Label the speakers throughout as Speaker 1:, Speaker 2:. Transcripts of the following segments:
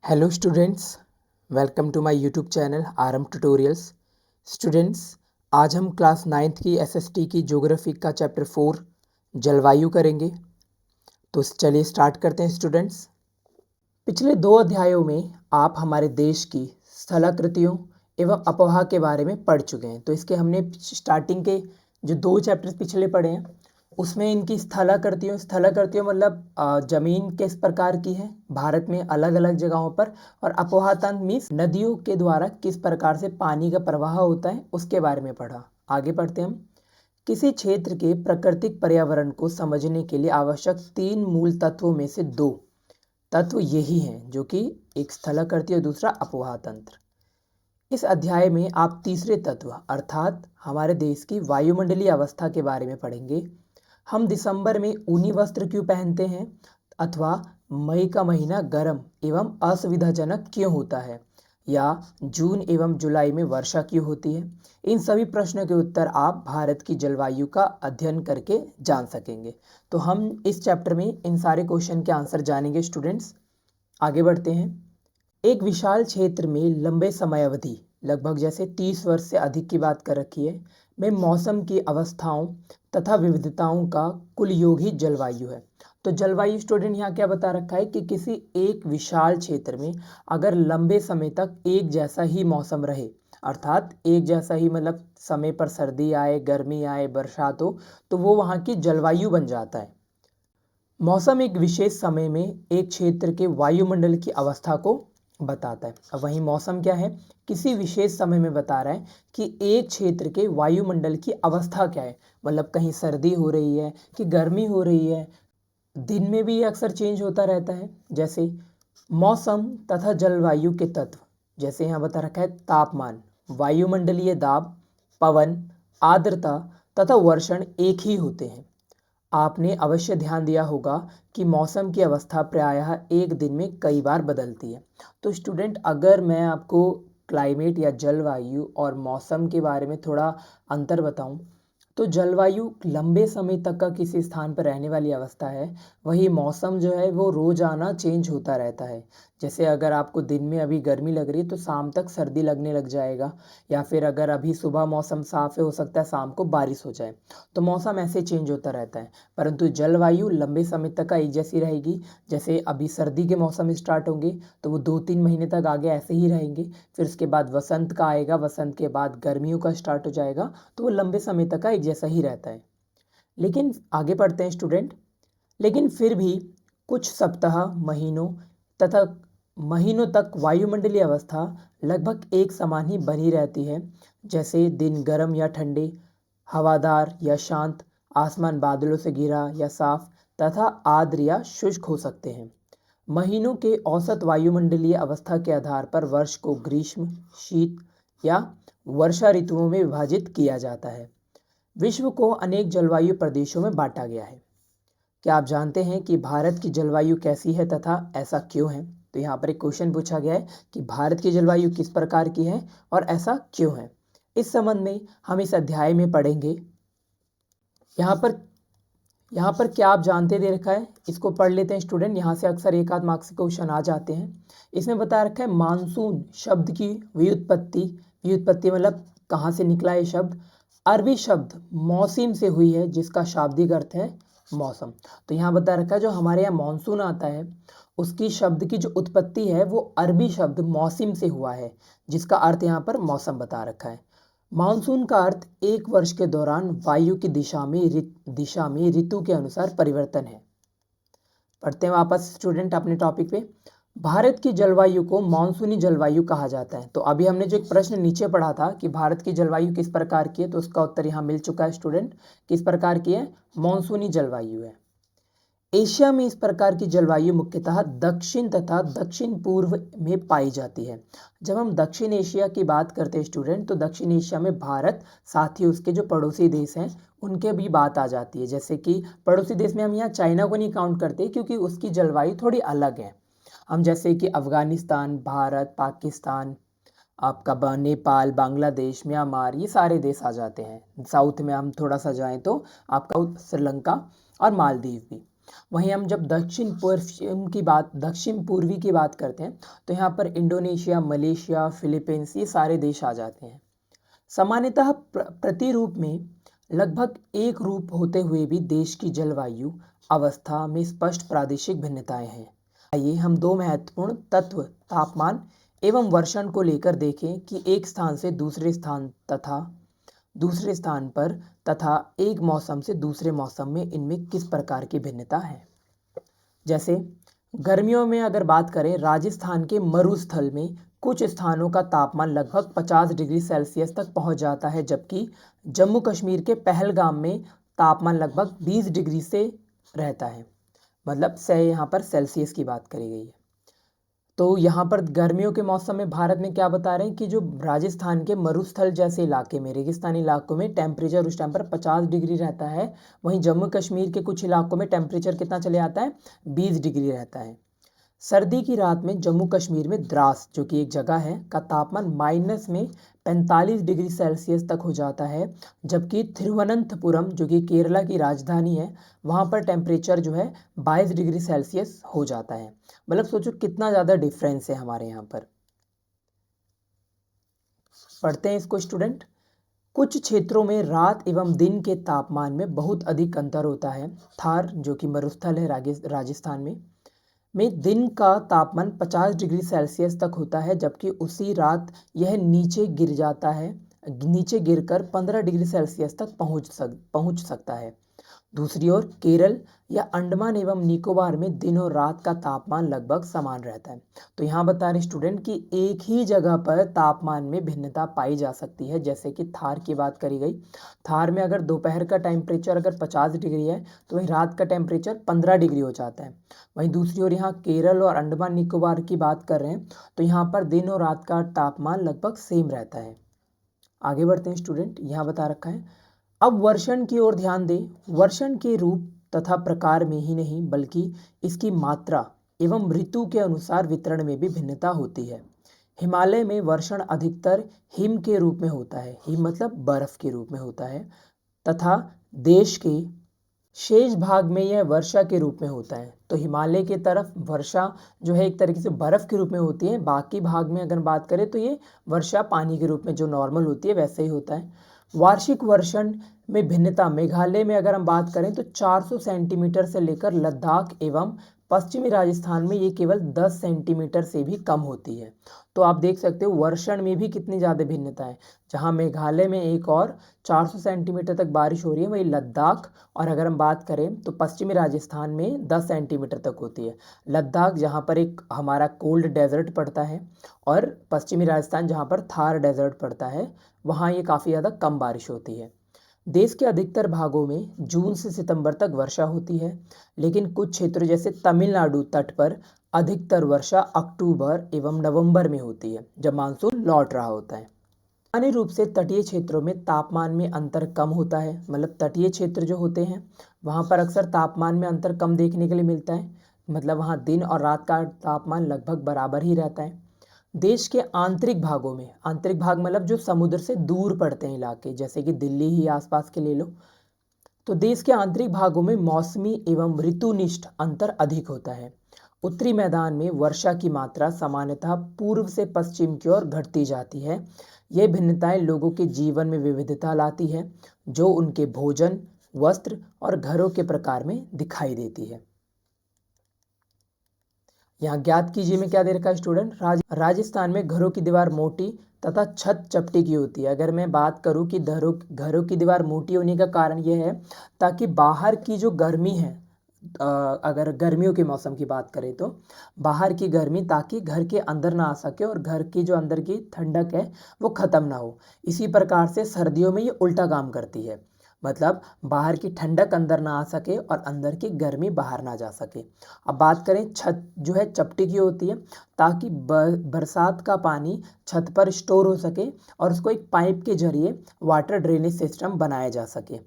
Speaker 1: Hello students, welcome to my YouTube channel RM tutorials. Students, आज हम class 9th की SST की geography का चैप्टर 4 जलवायु करेंगे। तो चलिए स्टार्ट करते हैं स्टूडेंट्स। पिछले 2 अध्यायों में आप हमारे देश की स्थलाकृतियों एवं अपोहा के बारे में पढ़ चुके हैं। तो इसके हमने स्टार्टिंग के जो 2 चैप्टर्स पिछले पढ़े हैं उसमें इनकी स्थलाकृतियों मतलब जमीन किस प्रकार की है भारत में अलग अलग जगहों पर, और अपोहा तंत्र मीन्स नदियों के द्वारा किस प्रकार से पानी का प्रवाह होता है उसके बारे में पढ़ा। आगे बढ़ते हम। किसी क्षेत्र के प्राकृतिक पर्यावरण को समझने के लिए आवश्यक 3 मूल तत्वों में से 2 तत्व यही हैं, जो कि एक स्थलाकृति और दूसरा अपोहा तंत्र। इस अध्याय में आप तीसरे तत्व अर्थात हमारे देश की वायुमंडलीय अवस्था के बारे में पढ़ेंगे। हम दिसंबर में ऊनी वस्त्र क्यों पहनते हैं, अथवा मई का महीना गर्म एवं असुविधाजनक क्यों होता है, या जून एवं जुलाई में वर्षा क्यों होती है। इन सभी प्रश्नों के उत्तर आप भारत की जलवायु का अध्ययन करके जान सकेंगे। तो हम इस चैप्टर में इन सारे क्वेश्चन के आंसर जानेंगे स्टूडेंट्स। आगे बढ़ते हैं। एक विशाल क्षेत्र में लंबे समय अवधि लगभग जैसे 30 वर्ष से अधिक की बात कर रखी है में मौसम की अवस्थाओं तथा विविधताओं का कुल योग ही जलवायु है। तो जलवायु स्टूडेंट यहाँ क्या बता रखा है कि किसी एक विशाल क्षेत्र में अगर लंबे समय तक एक जैसा ही मौसम रहे, अर्थात एक जैसा ही मतलब समय पर सर्दी आए गर्मी आए बरसात हो, तो वो वहाँ की जलवायु बन जाता है। मौसम एक विशेष समय में एक क्षेत्र के वायुमंडल की अवस्था को बताता है। अब वहीं मौसम क्या है, किसी विशेष समय में बता रहा है कि एक क्षेत्र के वायुमंडल की अवस्था क्या है, मतलब कहीं सर्दी हो रही है कि गर्मी हो रही है। दिन में भी ये अक्सर चेंज होता रहता है। जैसे मौसम तथा जलवायु के तत्व, जैसे यहाँ बता रखा है तापमान, वायुमंडलीय दाब, पवन, आर्द्रता तथा वर्षण एक ही होते हैं। आपने अवश्य ध्यान दिया होगा कि मौसम की अवस्था प्रायः एक दिन में कई बार बदलती है। तो स्टूडेंट, अगर मैं आपको क्लाइमेट या जलवायु और मौसम के बारे में थोड़ा अंतर बताऊं, तो जलवायु लंबे समय तक का किसी स्थान पर रहने वाली अवस्था है। वही मौसम जो है वो रोजाना चेंज होता रहता है। जैसे अगर आपको दिन में अभी गर्मी लग रही है तो शाम तक सर्दी लगने लग जाएगा, या फिर अगर अभी सुबह मौसम साफ है हो सकता है शाम को बारिश हो जाए। तो मौसम ऐसे चेंज होता रहता है, परंतु जलवायु लंबे समय तक का एक जैसी रहेगी। जैसे अभी सर्दी के मौसम स्टार्ट होंगे तो वो 2-3 महीने तक आगे ऐसे ही रहेंगे, फिर उसके बाद वसंत का आएगा, वसंत के बाद गर्मियों का स्टार्ट हो जाएगा, तो वो लंबे समय तक का एक जैसा ही रहता है। लेकिन आगे पढ़ते हैं स्टूडेंट। लेकिन फिर भी कुछ सप्ताह, महीनों तथा महीनों तक वायुमंडलीय अवस्था लगभग एक समान ही बनी रहती है। जैसे दिन गर्म या ठंडे, हवादार या शांत, आसमान बादलों से घिरा या साफ तथा आर्द्र या शुष्क हो सकते हैं। महीनों के औसत वायुमंडलीय अवस्था के आधार पर वर्ष को ग्रीष्म, शीत या वर्षा ऋतुओं में विभाजित किया जाता है। विश्व को अनेक जलवायु प्रदेशों में बांटा गया है। क्या आप जानते हैं कि भारत की जलवायु कैसी है तथा ऐसा क्यों है? तो यहाँ पर एक क्वेश्चन पूछा गया है कि भारत की जलवायु किस प्रकार की है और ऐसा क्यों है। इस संबंध में हम इस अध्याय में पढ़ेंगे। यहाँ पर क्या आप जानते दे रखा है, इसको पढ़ लेते हैं स्टूडेंट। यहाँ से अक्सर एक आध मार्क्स के क्वेश्चन आ जाते हैं। इसमें बता रखा है मानसून शब्द की व्युत्पत्ति मतलब कहाँ से निकला ये शब्द। अरबी शब्द मौसिम से हुई है, जिसका शाब्दिक अर्थ है मौसम। तो यहाँ बता रखा है जो हमारे यहाँ मानसून आता है उसकी शब्द की जो उत्पत्ति है वो अरबी शब्द मौसिम से हुआ है, जिसका अर्थ यहाँ पर मौसम बता रखा है। मानसून का अर्थ एक वर्ष के दौरान वायु की दिशा में ऋतु के अनुसार परिवर्तन है। पढ़ते हैं वापस स्टूडेंट अपने टॉपिक पे। भारत की जलवायु को मानसूनी जलवायु कहा जाता है। तो अभी हमने जो एक प्रश्न नीचे पढ़ा था कि भारत की जलवायु किस प्रकार की है, तो उसका उत्तर यहाँ मिल चुका है स्टूडेंट। किस प्रकार की है? मानसूनी जलवायु है। एशिया में इस प्रकार की जलवायु मुख्यतः दक्षिण तथा दक्षिण पूर्व में पाई जाती है। जब हम दक्षिण एशिया की बात करते हैं स्टूडेंट, तो दक्षिण एशिया में भारत साथ ही उसके जो पड़ोसी देश हैं उनके भी बात आ जाती है। जैसे कि पड़ोसी देश में हम यहाँ चाइना को नहीं काउंट करते क्योंकि उसकी जलवायु थोड़ी अलग है। हम जैसे कि अफगानिस्तान, भारत, पाकिस्तान, आपका नेपाल, बांग्लादेश, म्यांमार, ये सारे देश आ जाते हैं। साउथ में हम थोड़ा सा जाएं तो आपका श्रीलंका और मालदीव भी। वहीं हम जब दक्षिण पूर्वी की बात करते हैं तो यहाँ पर इंडोनेशिया, मलेशिया, फिलीपींस ये सारे देश आ जाते हैं। सामान्यतः प्रतिरूप में लगभग एक रूप होते हुए भी देश की जलवायु अवस्था में स्पष्ट प्रादेशिक भिन्नताएं हैं। आइए हम दो महत्वपूर्ण तत्व तापमान एवं वर्षण को लेकर देखें कि एक स्थान से दूसरे स्थान पर तथा एक मौसम से दूसरे मौसम में इनमें किस प्रकार की भिन्नता है। जैसे गर्मियों में अगर बात करें, राजस्थान के मरुस्थल में कुछ स्थानों का तापमान लगभग 50 डिग्री सेल्सियस तक पहुंच जाता है, जबकि जम्मू कश्मीर के पहलगाम में तापमान लगभग 20 डिग्री से रहता है। मतलब से यहाँ पर सेल्सियस की बात करी गई है। तो यहाँ पर गर्मियों के मौसम में भारत में क्या बता रहे हैं कि जो राजस्थान के मरुस्थल जैसे इलाके में, रेगिस्तानी इलाकों में टेम्परेचर उस टाइम पर 50 डिग्री रहता है। वहीं जम्मू कश्मीर के कुछ इलाकों में टेम्परेचर कितना चले आता है, 20 डिग्री रहता है। सर्दी की रात में जम्मू कश्मीर में द्रास, जो कि एक जगह है, का तापमान माइनस में 45 डिग्री सेल्सियस तक हो जाता है, जबकि थिरुवनंतपुरम, जो कि केरला की राजधानी है, वहाँ पर टेम्परेचर जो है 22 डिग्री सेल्सियस हो जाता है। मतलब सोचो कितना ज़्यादा डिफरेंस है हमारे यहाँ पर। पढ़ते हैं इसको स्टूडेंट। कुछ क्षेत्रों में रात एवं दिन के तापमान में बहुत अधिक अंतर होता है। थार, जो कि मरुस्थल है राजस्थान में दिन का तापमान 50 डिग्री सेल्सियस तक होता है, जबकि उसी रात यह नीचे गिरकर 15 डिग्री सेल्सियस तक पहुंच सकता है। दूसरी ओर केरल या अंडमान एवं निकोबार में दिन और रात का तापमान लगभग समान रहता है। तो यहाँ बता रहे स्टूडेंट कि एक ही जगह पर तापमान में भिन्नता पाई जा सकती है। जैसे कि थार की बात करी गई, थार में अगर दोपहर का टेम्परेचर अगर 50 डिग्री है तो वहीं रात का टेम्परेचर 15 डिग्री हो जाता है। वहीं दूसरी ओर यहाँ केरल और अंडमान निकोबार की बात कर रहे हैं तो यहाँ पर दिन और रात का तापमान लगभग सेम रहता है। आगे बढ़ते हैं स्टूडेंट। यहाँ बता रखा है, अब वर्षण की ओर ध्यान दें। वर्षण के रूप तथा प्रकार में ही नहीं बल्कि इसकी मात्रा एवं ऋतु के अनुसार वितरण में भी भिन्नता होती है। हिमालय में वर्षण अधिकतर हिम के रूप में होता है, हिम मतलब बर्फ के रूप में होता है, तथा देश के शेष भाग में यह वर्षा के रूप में होता है। तो हिमालय की तरफ वर्षा जो है एक तरीके से बर्फ के रूप में होती है, बाकी भाग में अगर बात करें तो ये वर्षा पानी के रूप में जो नॉर्मल होती है वैसे ही होता है। वार्षिक वर्षण में भिन्नता, मेघालय में अगर हम बात करें तो 400 सेंटीमीटर से लेकर लद्दाख एवं पश्चिमी राजस्थान में ये केवल 10 सेंटीमीटर से भी कम होती है। तो आप देख सकते हो वर्षण में भी कितनी ज़्यादा भिन्नता है। जहाँ मेघालय में एक और 400 सेंटीमीटर तक बारिश हो रही है, वहीं लद्दाख और अगर हम बात करें तो पश्चिमी राजस्थान में 10 सेंटीमीटर तक होती है। लद्दाख जहाँ पर एक हमारा कोल्ड डेजर्ट पड़ता है और पश्चिमी राजस्थान जहाँ पर थार डेजर्ट पड़ता है, वहाँ ये काफ़ी ज़्यादा कम बारिश होती है। देश के अधिकतर भागों में जून से सितंबर तक वर्षा होती है, लेकिन कुछ क्षेत्रों जैसे तमिलनाडु तट पर अधिकतर वर्षा अक्टूबर एवं नवंबर में होती है, जब मानसून लौट रहा होता है। सामान्य रूप से तटीय क्षेत्रों में तापमान में अंतर कम होता है। मतलब तटीय क्षेत्र जो होते हैं वहाँ पर अक्सर तापमान में अंतर कम देखने के लिए मिलता है। मतलब वहाँ दिन और रात का तापमान लगभग बराबर ही रहता है। देश के आंतरिक भागों में, आंतरिक भाग मतलब जो समुद्र से दूर पड़ते हैं इलाके, जैसे कि दिल्ली ही आसपास के ले लो, तो देश के आंतरिक भागों में मौसमी एवं ऋतुनिष्ठ अंतर अधिक होता है। उत्तरी मैदान में वर्षा की मात्रा सामान्यतः पूर्व से पश्चिम की ओर घटती जाती है। ये भिन्नताएं लोगों के जीवन में विविधता लाती है, जो उनके भोजन, वस्त्र और घरों के प्रकार में दिखाई देती है। यहाँ ज्ञात कीजिए में क्या दे रखा है स्टूडेंट। राजस्थान में घरों की दीवार मोटी तथा छत चपटी की होती है। अगर मैं बात करूँ कि घरों की दीवार मोटी होने का कारण यह है ताकि बाहर की जो गर्मी है, अगर गर्मियों के मौसम की बात करें तो बाहर की गर्मी ताकि घर के अंदर ना आ सके और घर की जो अंदर की ठंडक है वो ख़त्म ना हो। इसी प्रकार से सर्दियों में ये उल्टा काम करती है, मतलब बाहर की ठंडक अंदर ना आ सके और अंदर की गर्मी बाहर ना जा सके। अब बात करें, छत जो है चपटी की होती है ताकि बरसात का पानी छत पर स्टोर हो सके और उसको एक पाइप के जरिए वाटर ड्रेनेज सिस्टम बनाया जा सके।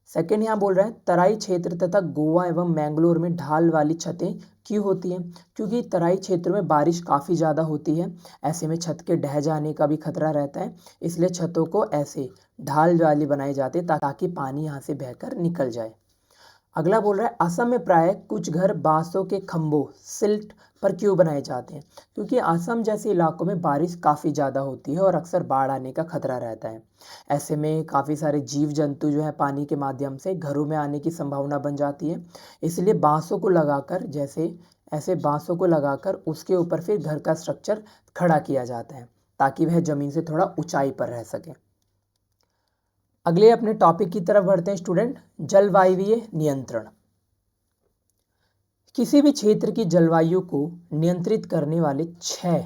Speaker 1: सेकेंड यहाँ बोल रहा है तराई क्षेत्र तथा गोवा एवं मैंगलोर में ढाल वाली छतें क्यों होती हैं। क्योंकि तराई क्षेत्रों में बारिश काफ़ी ज़्यादा होती है, ऐसे में छत के ढह जाने का भी खतरा रहता है, इसलिए छतों को ऐसे ढाल वाली बनाई जाती है ताकि पानी यहाँ से बहकर निकल जाए। अगला बोल रहा है असम में प्राय कुछ घर बांसों के खंभों सिल्ट पर क्यों बनाए जाते हैं? क्योंकि असम जैसे इलाकों में बारिश काफ़ी ज़्यादा होती है और अक्सर बाढ़ आने का खतरा रहता है। ऐसे में काफ़ी सारे जीव जंतु जो है पानी के माध्यम से घरों में आने की संभावना बन जाती है। इसलिए बांसों को लगाकर ऐसे बांसों को लगाकर उसके ऊपर फिर घर का स्ट्रक्चर खड़ा किया जाता है ताकि वह ज़मीन से थोड़ा ऊंचाई पर रह सके। अगले अपने टॉपिक की तरफ बढ़ते हैं स्टूडेंट, जलवायवीय नियंत्रण। किसी भी क्षेत्र की जलवायु को नियंत्रित करने वाले 6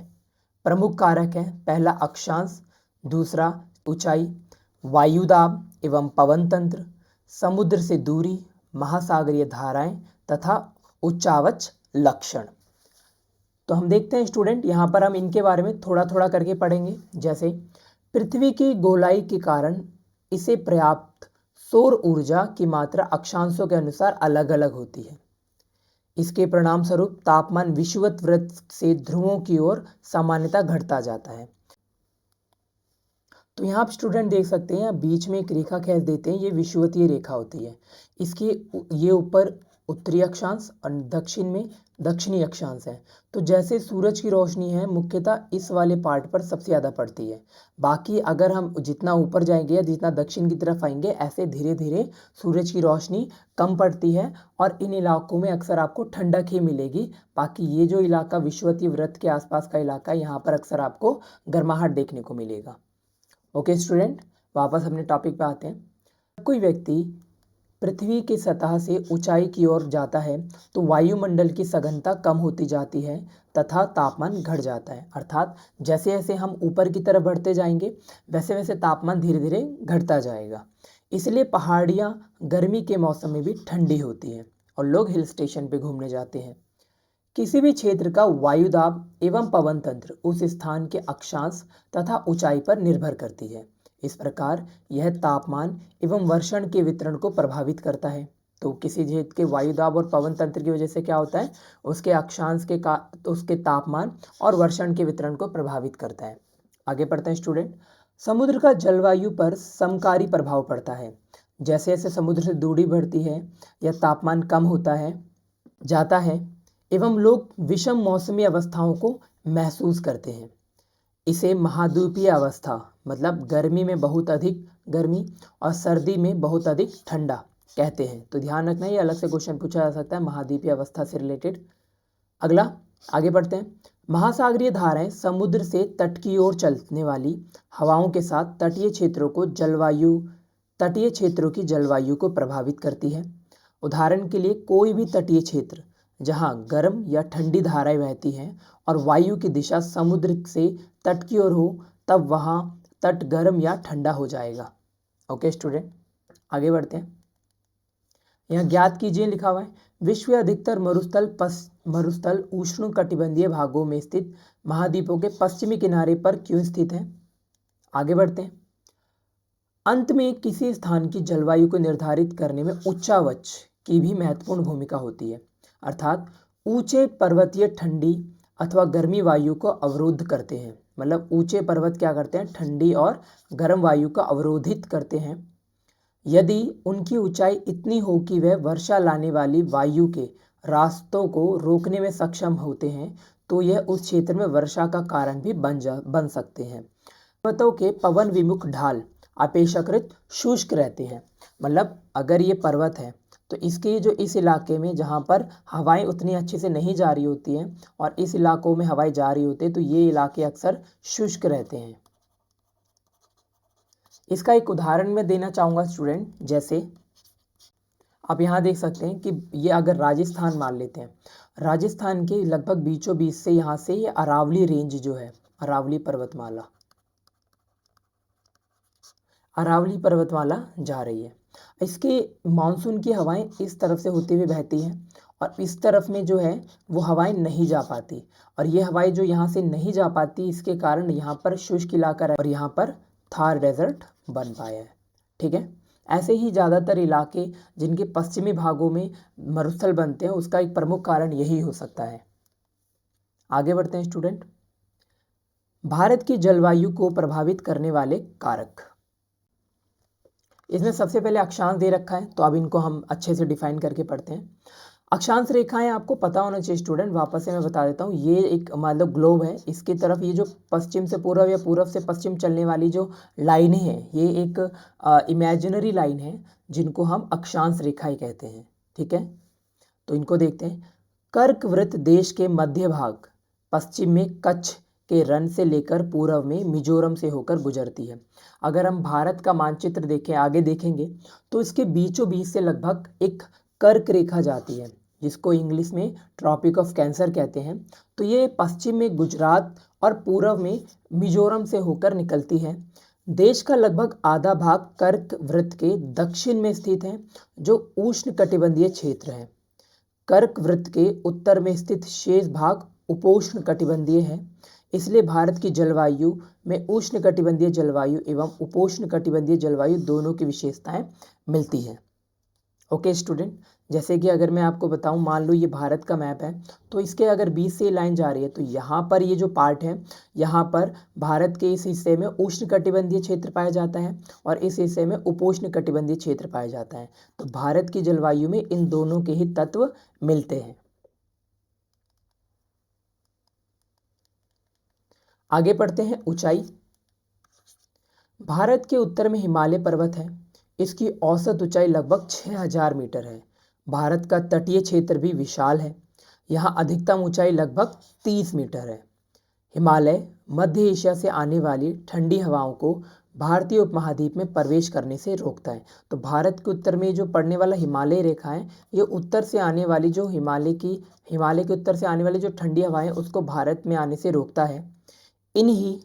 Speaker 1: प्रमुख कारक हैं। पहला अक्षांश, दूसरा ऊंचाई, वायुदाब एवं पवन तंत्र, समुद्र से दूरी, महासागरीय धाराएं तथा उच्चावच लक्षण। तो हम देखते हैं स्टूडेंट, यहाँ पर हम इनके बारे में थोड़ा थोड़ा करके पढ़ेंगे। जैसे पृथ्वी की गोलाई के कारण इसे पर्याप्त सौर ऊर्जा की मात्रा अक्षांशों के अनुसार अलग अलग होती है। इसके परिणाम स्वरूप तापमान विषुवत वृत्त से ध्रुवों की ओर सामान्यतः घटता जाता है। तो यहाँ आप स्टूडेंट देख सकते हैं, बीच में एक रेखा खींच देते हैं, ये विषुवतीय रेखा होती है। इसके ये ऊपर उत्तरी अक्षांश और दक्षिण में दक्षिणी अक्षांश है। तो जैसे सूरज की रोशनी है मुख्यतः इस वाले पार्ट पर सबसे ज़्यादा पड़ती है। बाकी अगर हम जितना ऊपर जाएंगे या जितना दक्षिण की तरफ आएंगे ऐसे धीरे धीरे सूरज की रोशनी कम पड़ती है और इन इलाकों में अक्सर आपको ठंडक ही मिलेगी। बाकी ये जो इलाका विषुवतीय वृत्त के आसपास का इलाका है यहाँ पर अक्सर आपको गर्माहट देखने को मिलेगा। ओके स्टूडेंट, वापस अपने टॉपिक पे आते हैं। जब कोई व्यक्ति पृथ्वी की सतह से ऊंचाई की ओर जाता है तो वायुमंडल की सघनता कम होती जाती है तथा तापमान घट जाता है। अर्थात जैसे जैसे हम ऊपर की तरफ बढ़ते जाएंगे वैसे वैसे तापमान धीरे धीरे घटता जाएगा। इसलिए पहाड़ियाँ गर्मी के मौसम में भी ठंडी होती हैं और लोग हिल स्टेशन पे घूमने जाते हैं। किसी भी क्षेत्र का वायुदाब एवं पवन तंत्र उस स्थान के अक्षांश तथा ऊंचाई पर निर्भर करती है। इस प्रकार यह तापमान एवं वर्षण के वितरण को प्रभावित करता है। तो किसी क्षेत्र के वायुदाब और पवन तंत्र की वजह से क्या होता है, उसके अक्षांश के उसके तापमान और वर्षण के वितरण को प्रभावित करता है। आगे पढ़ते हैं स्टूडेंट। समुद्र का जलवायु पर समकारी प्रभाव पड़ता है। जैसे जैसे समुद्र से दूरी बढ़ती है या तापमान कम होता है जाता है एवं लोग विषम मौसमी अवस्थाओं को महसूस करते हैं। इसे महाद्वीपीय अवस्था मतलब गर्मी में बहुत अधिक गर्मी और सर्दी में बहुत अधिक ठंडा कहते हैं। तो ध्यान रखना, ये अलग से क्वेश्चन पूछा जा सकता है महाद्वीपीय अवस्था से रिलेटेड। अगला आगे बढ़ते हैं। महासागरीय धाराएं समुद्र से तट की ओर चलने वाली हवाओं के साथ तटीय क्षेत्रों की जलवायु को प्रभावित करती है। उदाहरण के लिए कोई भी तटीय क्षेत्र जहां गर्म या ठंडी धाराएं बहती हैं और वायु की दिशा समुद्र से तट की ओर हो तब वहां तट गर्म या ठंडा हो जाएगा। ओके स्टूडेंट, आगे बढ़ते हैं। यहाँ ज्ञात कीजिए लिखा हुआ है, विश्व के अधिकतर मरुस्थल उष्ण कटिबंधीय भागों में स्थित महाद्वीपों के पश्चिमी किनारे पर क्यों स्थित हैं। आगे बढ़ते हैं। अंत में किसी स्थान की जलवायु को निर्धारित करने में उच्चावच की भी महत्वपूर्ण भूमिका होती है। अर्थात ऊंचे पर्वतीय ठंडी अथवा गर्मी वायु को अवरुद्ध करते हैं। मतलब ऊंचे पर्वत क्या करते हैं, ठंडी और गर्म वायु को अवरोधित करते हैं। यदि उनकी ऊंचाई इतनी हो कि वह वर्षा लाने वाली वायु के रास्तों को रोकने में सक्षम होते हैं तो यह उस क्षेत्र में वर्षा का कारण भी बन सकते हैं। पर्वतों के पवन विमुख ढाल अपेक्षाकृत शुष्क रहते हैं। मतलब अगर ये पर्वत है तो इसके जो इस इलाके में जहाँ पर हवाएं उतनी अच्छे से नहीं जा रही होती हैं और इस इलाकों में हवाएं जा रही होती है तो ये इलाके अक्सर शुष्क रहते हैं। इसका एक उदाहरण मैं देना चाहूँगा स्टूडेंट। जैसे आप यहाँ देख सकते हैं कि ये अगर राजस्थान मान लेते हैं, राजस्थान के लगभग बीचों बीच से यहाँ से ये अरावली रेंज जो है, अरावली पर्वतमाला जा रही है। इसके मानसून की हवाएं इस तरफ से होती हुई बहती हैं और इस तरफ में जो है वो हवाएं नहीं जा पाती और ये हवाएं जो यहाँ से नहीं जा पाती इसके कारण यहाँ पर शुष्क इलाका और यहाँ पर थार डेजर्ट बन पाया है। ठीक है, ऐसे ही ज़्यादातर इलाके जिनके पश्चिमी भागों में मरुस्थल बनते हैं उसका एक प्रमुख कारण यही हो सकता है। आगे बढ़ते हैं स्टूडेंट। भारत की जलवायु को प्रभावित करने वाले कारक। इसमें सबसे पहले अक्षांश दे रखा है, तो अब इनको हम अच्छे से डिफाइन करके पढ़ते हैं। अक्षांश रेखाएं आपको पता होना चाहिए स्टूडेंट, वापस से मैं बता देता हूँ। ये एक मतलब ग्लोब है, इसकी तरफ ये जो पश्चिम से पूर्व या पूर्व से पश्चिम चलने वाली जो लाइनें हैं, ये एक इमेजिनरी लाइन है जिनको हम अक्षांश रेखाएं कहते हैं। ठीक है, तो इनको देखते हैं। कर्क वृत्त देश के मध्य भाग, पश्चिम में कच्छ के रन से लेकर पूर्व में मिजोरम से होकर गुजरती है। अगर हम भारत का मानचित्र देखें, आगे देखेंगे, तो इसके बीचों बीच से लगभग एक कर्क रेखा जाती है, जिसको इंग्लिश में ट्रॉपिक ऑफ कैंसर कहते हैं। तो ये पश्चिम में गुजरात और पूर्व में मिजोरम से होकर निकलती है। देश का लगभग आधा भाग कर्क वृत्त के दक्षिण में स्थित है, जो उष्णकटिबंधीय क्षेत्र है। कर्क वृत्त के उत्तर में स्थित शेष भाग उपोष्ण कटिबंधीय है। इसलिए भारत की जलवायु में उष्णकटिबंधीय जलवायु एवं उपोष्ण कटिबंधीय जलवायु दोनों की विशेषताएं मिलती हैं। ओके स्टूडेंट, जैसे कि अगर मैं आपको बताऊं, मान लो ये भारत का मैप है, तो इसके अगर बीच से लाइन जा रही है, तो यहाँ पर ये जो पार्ट है, यहाँ पर भारत के इस हिस्से में उष्णकटिबंधीय क्षेत्र पाया जाता है और इस हिस्से में उपोष्ण कटिबंधीय क्षेत्र पाया जाता है। तो भारत की जलवायु में इन दोनों के ही तत्व मिलते हैं। आगे पढ़ते हैं। ऊंचाई। भारत के उत्तर में हिमालय पर्वत है। इसकी औसत ऊंचाई लगभग 6000 मीटर है। भारत का तटीय क्षेत्र भी विशाल है। यहाँ अधिकतम ऊंचाई लगभग 30 मीटर है। हिमालय मध्य एशिया से आने वाली ठंडी हवाओं को भारतीय उपमहाद्वीप में प्रवेश करने से रोकता है। तो भारत के उत्तर में जो पड़ने वाला हिमालय रेखा है, ये उत्तर से आने वाली जो हिमालय के उत्तर से आने वाली जो ठंडी हवाएं उसको भारत में आने से रोकता है। इन्हीं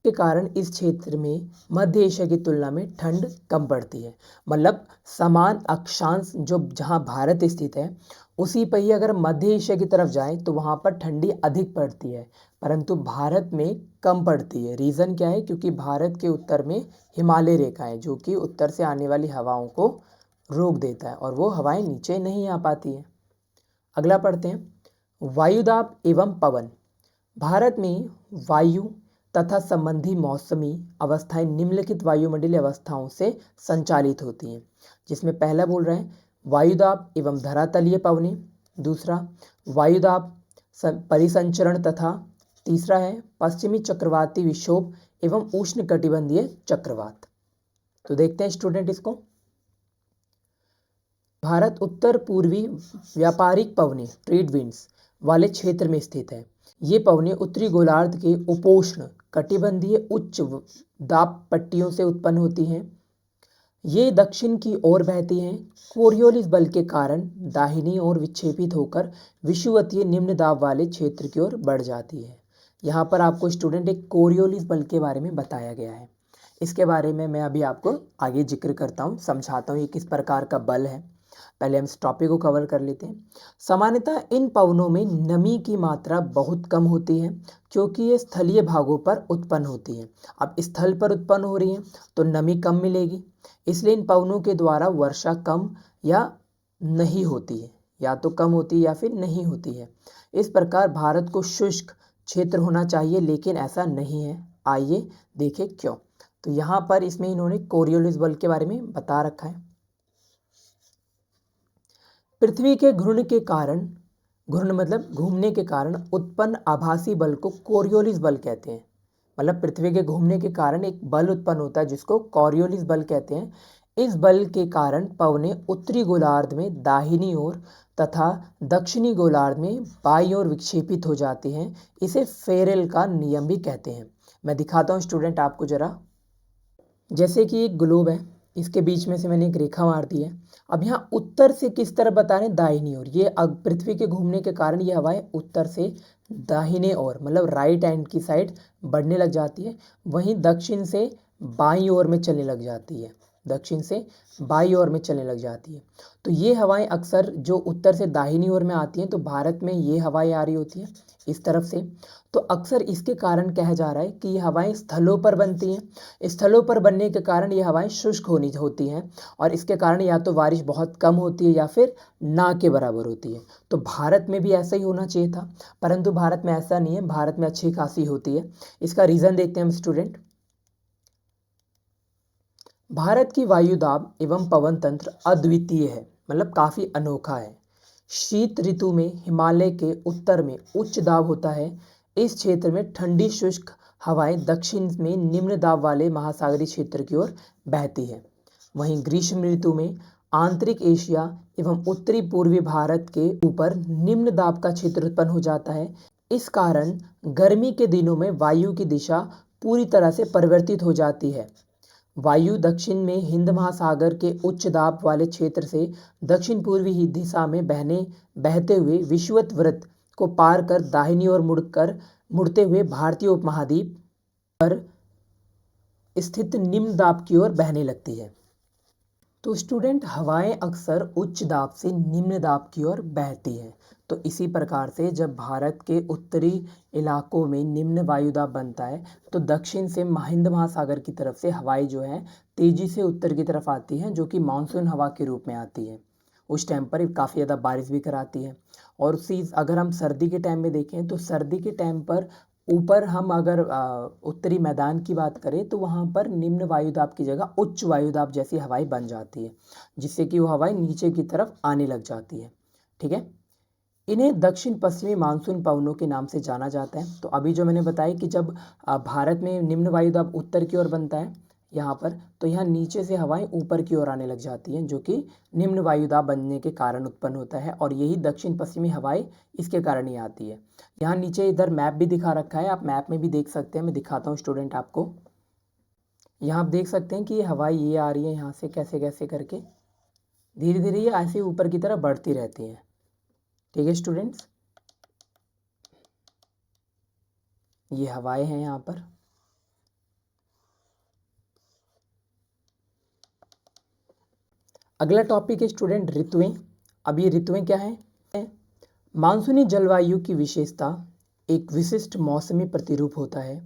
Speaker 1: के कारण इस क्षेत्र में मध्य एशिया की तुलना में ठंड कम पड़ती है। मतलब समान अक्षांश जो जहां भारत स्थित है, उसी पर ही अगर मध्य एशिया की तरफ जाए तो वहां पर ठंडी अधिक पड़ती है, परंतु भारत में कम पड़ती है। रीज़न क्या है? क्योंकि भारत के उत्तर में हिमालय रेखा है, जो कि उत्तर से आने वाली हवाओं को रोक देता है और वो हवाएं नीचे नहीं आ पाती है। अगला पढ़ते हैं। वायुदाब एवं पवन। भारत में वायु तथा संबंधी मौसमी अवस्थाएं निम्नलिखित वायुमंडलीय अवस्थाओं से संचालित होती हैं, जिसमें पहला बोल रहे हैं वायुदाब एवं धरातलीय पवनें, दूसरा वायुदाब परिसंचरण, तथा तीसरा है पश्चिमी चक्रवाती विक्षोभ एवं उष्णकटिबंधीय चक्रवात। तो देखते हैं स्टूडेंट इसको। भारत उत्तर पूर्वी व्यापारिक पवनें ट्रेड विंड्स वाले क्षेत्र में स्थित है। ये पवनें उत्तरी गोलार्ध के उपोष्ण कटिबंधीय उच्च दाब पट्टियों से उत्पन्न होती हैं। ये दक्षिण की ओर बहती हैं। कोरियोलिस बल के कारण दाहिनी ओर विक्षेपित होकर विषुवतीय निम्न दाब वाले क्षेत्र की ओर बढ़ जाती है। यहाँ पर आपको स्टूडेंट एक कोरियोलिस बल के बारे में बताया गया है। इसके बारे में मैं अभी आपको आगे जिक्र करता हूँ, समझाता हूँ ये किस प्रकार का बल है। पहले हम इस टॉपिक को कवर कर लेते हैं। सामान्यतः इन पवनों में नमी की मात्रा बहुत कम होती है, क्योंकि ये स्थलीय भागों पर उत्पन्न होती है। अब स्थल पर उत्पन्न हो रही है तो नमी कम मिलेगी, इसलिए इन पवनों के द्वारा वर्षा कम या नहीं होती है, या तो कम होती है या फिर नहीं होती है। इस प्रकार भारत को शुष्क क्षेत्र होना चाहिए, लेकिन ऐसा नहीं है। आइए देखें क्यों। तो यहाँ पर इसमें इन्होंने कोरियोलिस बल के बारे में बता रखा है। पृथ्वी के घूर्णन के कारण, घूर्णन मतलब घूमने के कारण उत्पन्न आभासी बल को कोरियोलिस बल कहते हैं। मतलब पृथ्वी के घूमने के कारण एक बल उत्पन्न होता है जिसको कोरियोलिस बल कहते हैं। इस बल के कारण पवनें उत्तरी गोलार्ध में दाहिनी ओर तथा दक्षिणी गोलार्ध में बाईं ओर विक्षेपित हो जाती हैं। इसे फेरेल का नियम भी कहते हैं। मैं दिखाता हूँ स्टूडेंट आपको जरा। जैसे कि एक ग्लोब है, इसके बीच में से मैंने एक रेखा मार दी है। अब यहाँ उत्तर से किस तरफ बता रहे हैं? दाहिनी ओर। ये पृथ्वी के घूमने के कारण ये हवाएं उत्तर से दाहिने ओर मतलब राइट हैंड की साइड बढ़ने लग जाती है, वहीं दक्षिण से बाईं ओर में चलने लग जाती है। दक्षिण से बाईं ओर में चलने लग जाती है। तो ये हवाएं अक्सर जो उत्तर से दाहिनी ओर में आती हैं, तो भारत में ये हवाएं आ रही होती हैं इस तरफ से। तो अक्सर इसके कारण कहा जा रहा है कि ये हवाएं स्थलों पर बनती हैं। स्थलों पर बनने के कारण ये हवाएं शुष्क होती हैं और इसके कारण या तो बारिश बहुत कम होती है या फिर ना के बराबर होती है। तो भारत में भी ऐसा ही होना चाहिए था, परंतु भारत में ऐसा नहीं है। भारत में अच्छी खासी होती है। इसका रीज़न देखते हैं हम स्टूडेंट। भारत की वायुदाब एवं पवन तंत्र अद्वितीय है, मतलब काफ़ी अनोखा है। शीत ऋतु में हिमालय के उत्तर में उच्च दाब होता है। इस क्षेत्र में ठंडी शुष्क हवाएं दक्षिण में निम्न दाब वाले महासागरीय क्षेत्र की ओर बहती है। वहीं ग्रीष्म ऋतु में आंतरिक एशिया एवं उत्तरी पूर्वी भारत के ऊपर निम्न दाब का क्षेत्र उत्पन्न हो जाता है। इस कारण गर्मी के दिनों में वायु की दिशा पूरी तरह से परिवर्तित हो जाती है। वायु दक्षिण में हिंद महासागर के उच्च दाब वाले क्षेत्र से दक्षिण पूर्वी दिशा में बहते हुए विषुवत वृत्त को पार कर दाहिनी ओर मुड़ते हुए भारतीय उपमहाद्वीप पर स्थित निम्न दाब की ओर बहने लगती है। तो स्टूडेंट, हवाएं अक्सर उच्च दाब से निम्न दाब की ओर बहती हैं। तो इसी प्रकार से जब भारत के उत्तरी इलाकों में निम्न वायुदाब बनता है तो दक्षिण से हिंद महासागर की तरफ से हवाएं जो है तेजी से उत्तर की तरफ आती हैं, जो कि मानसून हवा के रूप में आती है। उस टाइम पर काफ़ी ज़्यादा बारिश भी कराती है। और उसी अगर हम सर्दी के टाइम में देखें तो सर्दी के टाइम पर ऊपर हम अगर उत्तरी मैदान की बात करें तो वहाँ पर निम्न वायुदाब की जगह उच्च वायुदाब जैसी हवाएं बन जाती है, जिससे कि वो हवाएं नीचे की तरफ आने लग जाती है। ठीक है, इन्हें दक्षिण पश्चिमी मानसून पवनों के नाम से जाना जाता है। तो अभी जो मैंने बताया कि जब भारत में निम्न वायुदाब उत्तर की ओर बनता है यहाँ पर, तो यहाँ नीचे से हवाएं ऊपर की ओर आने लग जाती हैं, जो कि निम्न वायुदाब बनने के कारण उत्पन्न होता है। और यही दक्षिण पश्चिमी हवाएं इसके कारण ही आती है। यहाँ नीचे इधर मैप भी दिखा रखा है, आप मैप में भी देख सकते हैं। मैं दिखाता हूँ स्टूडेंट आपको। यहाँ आप देख सकते हैं कि ये हवाएं ये आ रही है यहाँ से कैसे कैसे करके धीरे धीरे ये ऐसे ऊपर की तरफ बढ़ती रहती हैं। ठीक है स्टूडेंट्स, ये हवाएं हैं यहाँ पर। अगला टॉपिक है स्टूडेंट ऋतुएं। अब ये ऋतुएं क्या हैं? मानसूनी जलवायु की विशेषता एक विशिष्ट मौसमी प्रतिरूप होता है।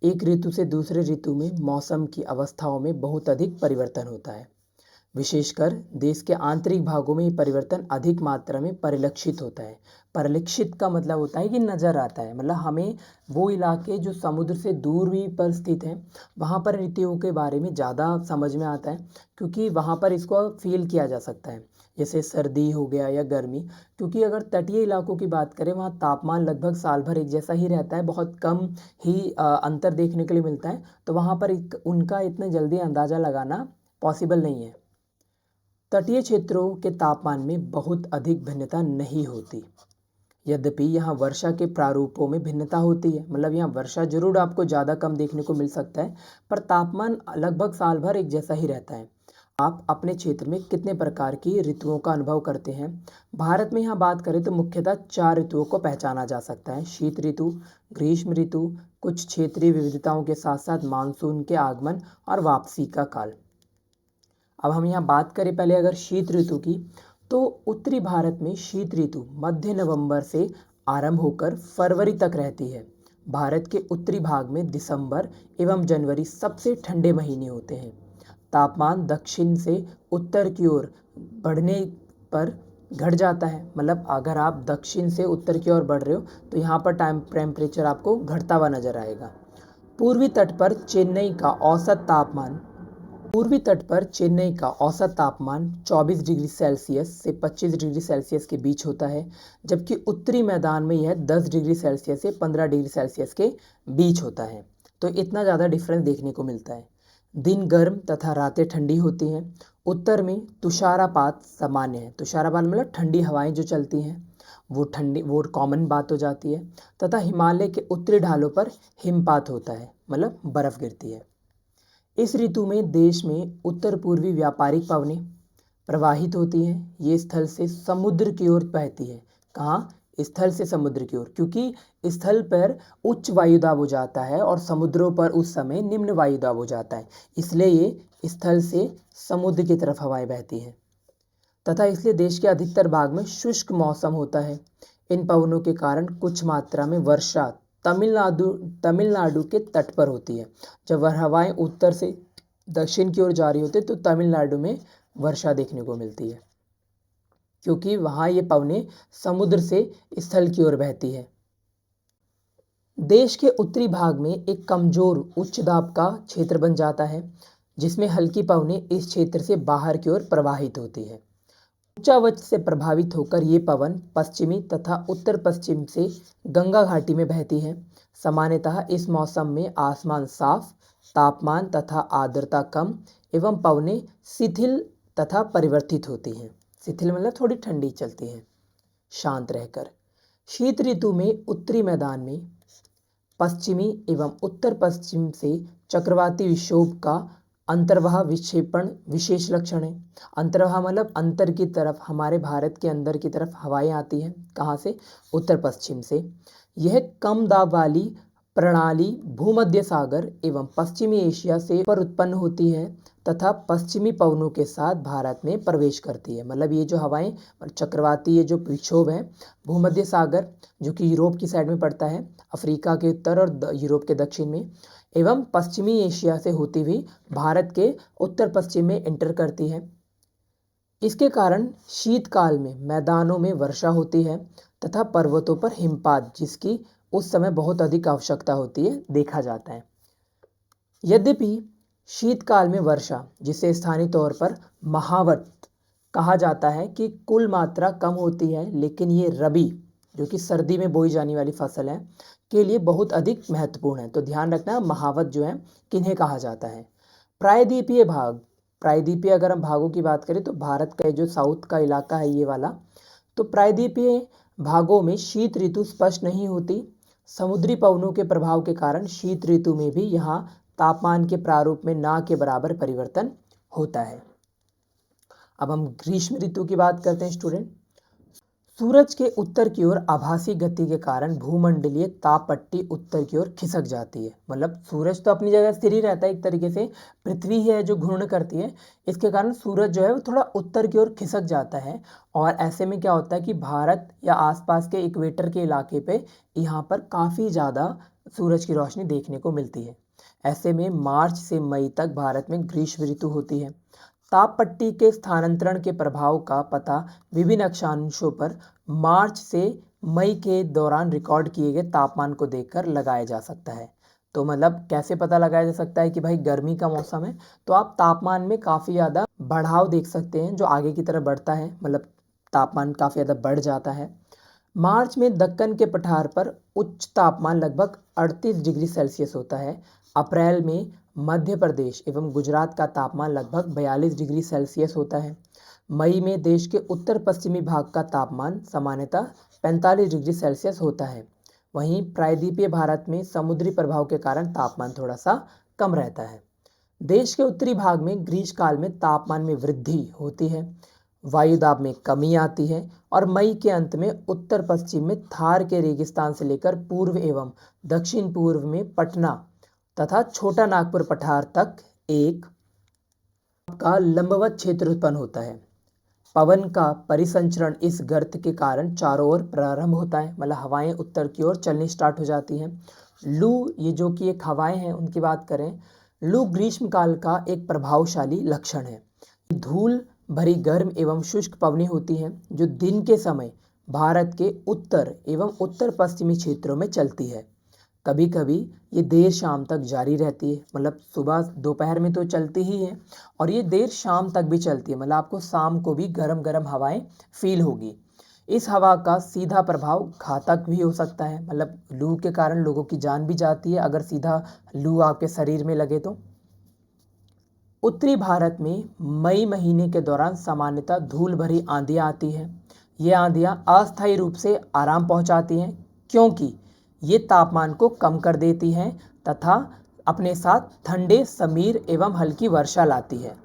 Speaker 1: एक ऋतु से दूसरे ऋतु में मौसम की अवस्थाओं में बहुत अधिक परिवर्तन होता है। विशेषकर देश के आंतरिक भागों में ये परिवर्तन अधिक मात्रा में परिलक्षित होता है। परिलक्षित का मतलब होता है कि नज़र आता है, मतलब हमें वो इलाके जो समुद्र से दूर भी पर स्थित हैं वहाँ पर ऋतुओं के बारे में ज़्यादा समझ में आता है, क्योंकि वहाँ पर इसको फील किया जा सकता है। जैसे सर्दी हो गया या गर्मी, क्योंकि अगर तटीय इलाकों की बात करें वहाँ तापमान लगभग साल भर एक जैसा ही रहता है, बहुत कम ही अंतर देखने के लिए मिलता है। तो वहाँ पर उनका इतने जल्दी अंदाज़ा लगाना पॉसिबल नहीं है। तटीय क्षेत्रों के तापमान में बहुत अधिक भिन्नता नहीं होती, यद्यपि यहाँ वर्षा के प्रारूपों में भिन्नता होती है। मतलब यहाँ वर्षा जरूर आपको ज़्यादा कम देखने को मिल सकता है, पर तापमान लगभग साल भर एक जैसा ही रहता है। आप अपने क्षेत्र में कितने प्रकार की ऋतुओं का अनुभव करते हैं? भारत में यहाँ बात करें तो मुख्यतः 4 ऋतुओं को पहचाना जा सकता है: शीत ऋतु, ग्रीष्म ऋतु, कुछ क्षेत्रीय विविधताओं के साथ साथ मानसून के आगमन और वापसी का काल। अब हम यहाँ बात करें पहले अगर शीत ऋतु की, तो उत्तरी भारत में शीत ऋतु मध्य नवंबर से आरंभ होकर फरवरी तक रहती है। भारत के उत्तरी भाग में दिसंबर एवं जनवरी सबसे ठंडे महीने होते हैं। तापमान दक्षिण से उत्तर की ओर बढ़ने पर घट जाता है। मतलब अगर आप दक्षिण से उत्तर की ओर बढ़ रहे हो तो यहाँ पर टेम्परेचर आपको घटता हुआ नजर आएगा। पूर्वी तट पर चेन्नई का औसत तापमान 24 डिग्री सेल्सियस से 25 डिग्री सेल्सियस के बीच होता है, जबकि उत्तरी मैदान में यह 10 डिग्री सेल्सियस से 15 डिग्री सेल्सियस के बीच होता है। तो इतना ज़्यादा डिफरेंस देखने को मिलता है। दिन गर्म तथा रातें ठंडी होती हैं। उत्तर में तुषारपात सामान्य है। तुषारपात मतलब ठंडी हवाएं जो चलती हैं वो कॉमन बात हो जाती है, तथा हिमालय के उत्तरी ढालों पर हिमपात होता है, मतलब बर्फ़ गिरती है। इस ऋतु में देश में उत्तर पूर्वी व्यापारिक पवनें प्रवाहित होती हैं। ये स्थल से समुद्र की ओर बहती है। कहाँ? स्थल से समुद्र की ओर, क्योंकि स्थल पर उच्च वायुदाब हो जाता है और समुद्रों पर उस समय निम्न वायुदाब हो जाता है, इसलिए ये स्थल से समुद्र की तरफ हवाएं बहती हैं, तथा इसलिए देश के अधिकतर भाग में शुष्क मौसम होता है। इन पवनों के कारण कुछ मात्रा में वर्षा तमिलनाडु के तट पर होती है। जब वह हवाएं उत्तर से दक्षिण की ओर जा रही होती है तो तमिलनाडु में वर्षा देखने को मिलती है, क्योंकि वहाँ ये पवनें समुद्र से स्थल की ओर बहती है। देश के उत्तरी भाग में एक कमजोर उच्च दाब का क्षेत्र बन जाता है, जिसमें हल्की पवनें इस क्षेत्र से बाहर की ओर प्रवाहित होती है। उच्चावच से प्रभावित होकर ये पवन पश्चिमी तथा उत्तर पश्चिम से गंगा घाटी में बहती है। सामान्यतः इस मौसम में आसमान साफ, तापमान तथा आर्द्रता कम एवं पवनें शिथिल तथा परिवर्तित होती हैं। शिथिल मतलब थोड़ी ठंडी चलती हैं शांत रहकर। शीत ऋतु में उत्तरी मैदान में पश्चिमी एवं उत्तर पश्चिम से चक्रवाती विक्षोभ का अंतर्वाह विक्षेपण विशेष लक्षण है। अंतर्वाह मतलब अंतर की तरफ, हमारे भारत के अंदर की तरफ हवाएं आती हैं। कहाँ से? उत्तर पश्चिम से। यह कम दाब वाली प्रणाली भूमध्य सागर एवं पश्चिमी एशिया से पर उत्पन्न होती है तथा पश्चिमी पवनों के साथ भारत में प्रवेश करती है। मतलब ये जो हवाएं चक्रवाती, ये जो विक्षोभ है, भूमध्य सागर जो कि यूरोप की साइड में पड़ता है, अफ्रीका के उत्तर और यूरोप के दक्षिण में, एवं पश्चिमी एशिया से होती हुई भारत के उत्तर पश्चिम में एंटर करती है। इसके कारण शीतकाल में मैदानों में वर्षा होती है तथा पर्वतों पर हिमपात, जिसकी उस समय बहुत अधिक आवश्यकता होती है, देखा जाता है। यद्यपि शीतकाल में वर्षा, जिसे स्थानीय तौर पर महावत कहा जाता है, कि कुल मात्रा कम होती है, लेकिन ये रबी जो कि सर्दी में बोई जाने वाली फसल है के लिए बहुत अधिक महत्वपूर्ण है। तो ध्यान रखना महावत जो है किन्हें कहा जाता है। प्रायद्वीपीय भाग, प्रायद्वीपीय अगर हम भागों की बात करें तो भारत का जो साउथ का इलाका है ये वाला, तो प्रायद्वीपीय भागों में शीत ऋतु स्पष्ट नहीं होती। समुद्री पवनों के प्रभाव के कारण शीत ऋतु में भी यहाँ तापमान के प्रारूप में ना के बराबर परिवर्तन होता है। अब हम ग्रीष्म ऋतु की बात करते हैं स्टूडेंट। सूरज के उत्तर की ओर आभासी गति के कारण भूमंडलीय ताप पट्टी उत्तर की ओर खिसक जाती है। मतलब सूरज तो अपनी जगह स्थिर ही रहता है, एक तरीके से पृथ्वी है जो घूर्ण करती है, इसके कारण सूरज जो है वो थोड़ा उत्तर की ओर खिसक जाता है। और ऐसे में क्या होता है कि भारत या आसपास के इक्वेटर के इलाके पे यहाँ पर काफ़ी ज़्यादा सूरज की रोशनी देखने को मिलती है। ऐसे में मार्च से मई तक भारत में ग्रीष्म ऋतु होती है। ताप पट्टी के स्थानांतरण के प्रभाव का पता विभिन्न अक्षांशों पर मार्च से मई के दौरान रिकॉर्ड किए गए तापमान को देखकर लगाया जा सकता है। तो मतलब कैसे पता लगाया जा सकता है कि भाई गर्मी का मौसम है, तो आप तापमान में काफ़ी ज़्यादा बढ़ाव देख सकते हैं जो आगे की तरफ बढ़ता है, मतलब तापमान काफ़ी ज़्यादा बढ़ जाता है। मार्च में दक्कन के पठार पर उच्च तापमान लगभग 38 डिग्री सेल्सियस होता है। अप्रैल में मध्य प्रदेश एवं गुजरात का तापमान लगभग 42 डिग्री सेल्सियस होता है। मई में देश के उत्तर पश्चिमी भाग का तापमान सामान्यतः 45 डिग्री सेल्सियस होता है। वहीं प्रायद्वीपीय भारत में समुद्री प्रभाव के कारण तापमान थोड़ा सा कम रहता है। देश के उत्तरी भाग में ग्रीष्मकाल में तापमान में वृद्धि होती है, वायुदाब में कमी आती है और मई के अंत में उत्तर पश्चिम में थार के रेगिस्तान से लेकर पूर्व एवं दक्षिण पूर्व में पटना तथा छोटा नागपुर पठार तक एक का लंबवत क्षेत्र उत्पन्न होता है। पवन का परिसंचरण इस गर्त के कारण चारों ओर प्रारंभ होता है, मतलब हवाएं उत्तर की ओर चलनी स्टार्ट हो जाती हैं। लू, ये जो कि एक हवाएं हैं उनकी बात करें, लू ग्रीष्मकाल का एक प्रभावशाली लक्षण है। धूल भरी गर्म एवं शुष्क पवनें होती हैं जो दिन के समय भारत के उत्तर एवं उत्तर पश्चिमी क्षेत्रों में चलती है। कभी कभी ये देर शाम तक जारी रहती है, मतलब सुबह दोपहर में तो चलती ही है और ये देर शाम तक भी चलती है, मतलब आपको शाम को भी गरम गरम हवाएं फील होगी। इस हवा का सीधा प्रभाव घातक भी हो सकता है, मतलब लू के कारण लोगों की जान भी जाती है अगर सीधा लू आपके शरीर में लगे तो। उत्तरी भारत में मई महीने के दौरान सामान्यतः धूल भरी आंधियाँ आती हैं। ये आंधियाँ अस्थायी रूप से आराम पहुँचाती हैं क्योंकि ये तापमान को कम कर देती हैं तथा अपने साथ ठंडे समीर एवं हल्की वर्षा लाती है।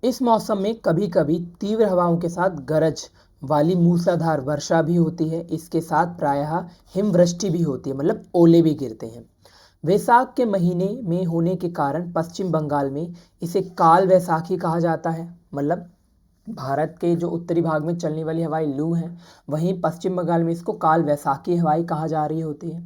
Speaker 1: इस मौसम में कभी कभी तीव्र हवाओं के साथ गरज वाली मूसलाधार वर्षा भी होती है। इसके साथ प्रायः हिमवृष्टि भी होती है, मतलब ओले भी गिरते हैं। वैसाख के महीने में होने के कारण पश्चिम बंगाल में इसे काल वैसाखी कहा जाता है। मतलब भारत के जो उत्तरी भाग में चलने वाली हवाएं लू हैं, वहीं पश्चिम बंगाल में इसको काल वैसाखी हवाएं कहा जा रही होती है।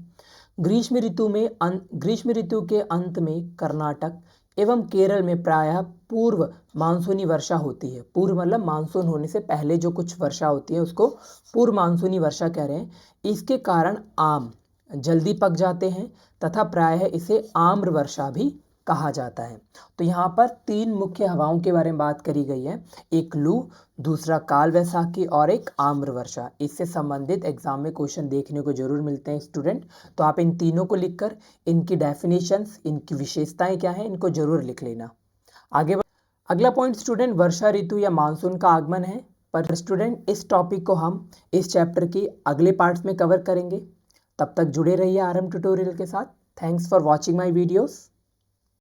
Speaker 1: ग्रीष्म ऋतु के अंत में कर्नाटक एवं केरल में प्रायः पूर्व मानसूनी वर्षा होती है। पूर्व मतलब मानसून होने से पहले जो कुछ वर्षा होती है उसको पूर्व मानसूनी वर्षा कह रहे हैं। इसके कारण आम जल्दी पक जाते हैं तथा प्रायः इसे आम्र वर्षा भी कहा जाता है। तो यहाँ पर तीन मुख्य हवाओं के बारे में बात करी गई है, एक लू, दूसरा काल वैसाखी और एक आम्र वर्षा। इससे संबंधित एग्जाम में क्वेश्चन देखने को जरूर मिलते हैं स्टूडेंट। तो आप इन तीनों को लिखकर इनकी डेफिनेशंस, इनकी विशेषताएं क्या हैं, इनको जरूर लिख लेना। आगे अगला पॉइंट स्टूडेंट वर्षा ऋतु या मानसून का आगमन है। पर स्टूडेंट इस टॉपिक को हम इस चैप्टर की अगले पार्ट्स में कवर करेंगे। तब तक जुड़े रहिए आरएम ट्यूटोरियल के साथ। Thanks for watching my videos.